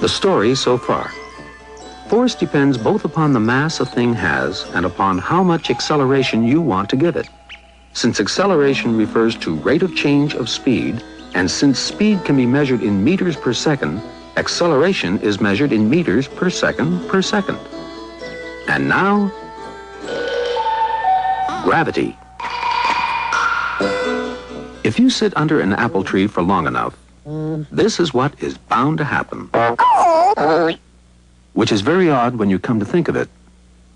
The story so far. Force depends both upon the mass a thing has and upon how much acceleration you want to give it. Since acceleration refers to rate of change of speed, and since speed can be measured in meters per second, acceleration is measured in meters per second per second. And now, gravity. If you sit under an apple tree for long enough, this is what is bound to happen. Which is very odd when you come to think of it,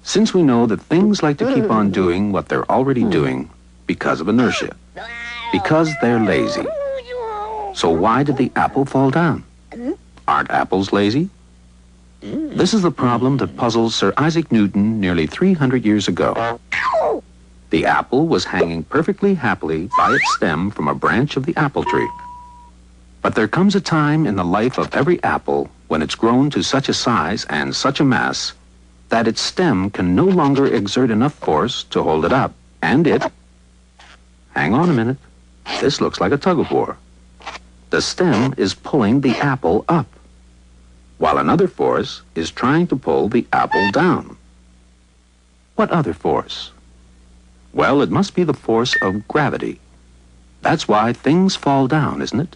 since we know that things like to keep on doing what they're already doing because of inertia, because they're lazy. So why did the apple fall down? Aren't apples lazy? This is the problem that puzzles Sir Isaac Newton nearly 300 years ago. The apple was hanging perfectly happily by its stem from a branch of the apple tree. But there comes a time in the life of every apple when it's grown to such a size and such a mass that its stem can no longer exert enough force to hold it up. And it... Hang on a minute. This looks like a tug-of-war. The stem is pulling the apple up, while another force is trying to pull the apple down. What other force? Well, it must be the force of gravity. That's why things fall down, isn't it?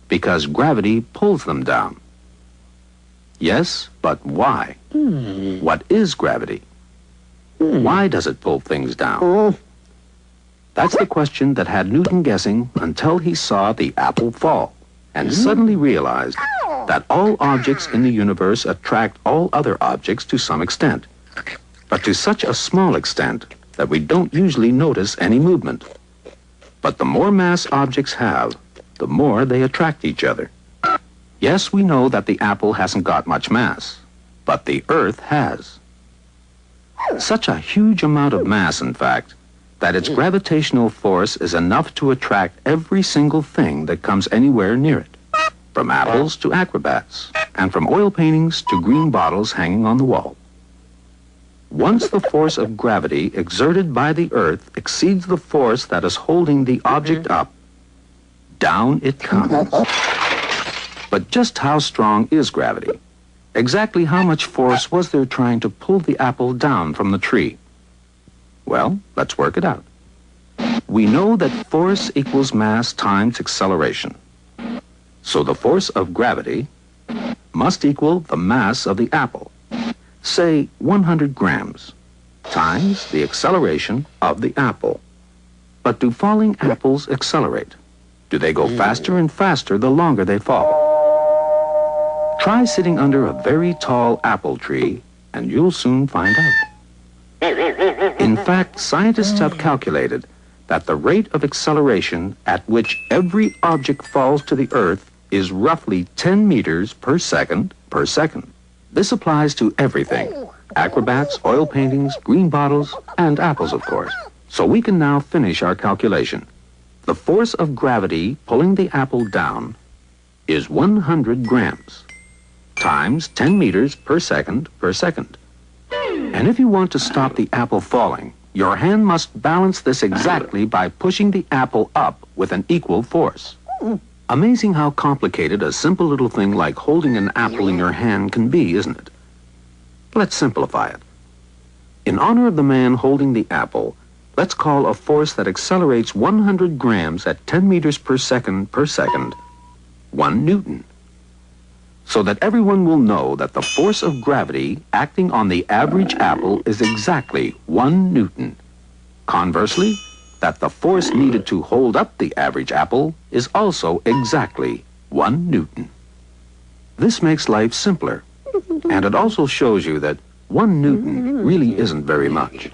Because gravity pulls them down. Yes, but why? What is gravity? Why does it pull things down? That's the question that had Newton guessing until he saw the apple fall and suddenly realized that all objects in the universe attract all other objects to some extent, but to such a small extent that we don't usually notice any movement. But the more mass objects have, the more they attract each other. Yes, we know that the apple hasn't got much mass, but the Earth has. Such a huge amount of mass, in fact, that its gravitational force is enough to attract every single thing that comes anywhere near it, from apples to acrobats, and from oil paintings to green bottles hanging on the wall. Once the force of gravity exerted by the Earth exceeds the force that is holding the object up, down it comes. But just how strong is gravity? Exactly how much force was there trying to pull the apple down from the tree? Well, let's work it out. We know that force equals mass times acceleration. So the force of gravity must equal the mass of the apple, say 100 grams, times the acceleration of the apple. But do falling apples accelerate? Do they go faster and faster the longer they fall? Try sitting under a very tall apple tree, and you'll soon find out. In fact, scientists have calculated that the rate of acceleration at which every object falls to the Earth is roughly 10 meters per second per second. This applies to everything: acrobats, oil paintings, green bottles, and apples, of course. So we can now finish our calculation. The force of gravity pulling the apple down is 100 grams times 10 meters per second per second. And if you want to stop the apple falling, your hand must balance this exactly by pushing the apple up with an equal force. Amazing how complicated a simple little thing like holding an apple in your hand can be, isn't it? Let's simplify it. In honor of the man holding the apple, let's call a force that accelerates 100 grams at 10 meters per second 1 Newton. So that everyone will know that the force of gravity acting on the average apple is exactly 1 Newton. Conversely, that the force needed to hold up the average apple is also exactly 1 Newton. This makes life simpler, and it also shows you that 1 Newton really isn't very much.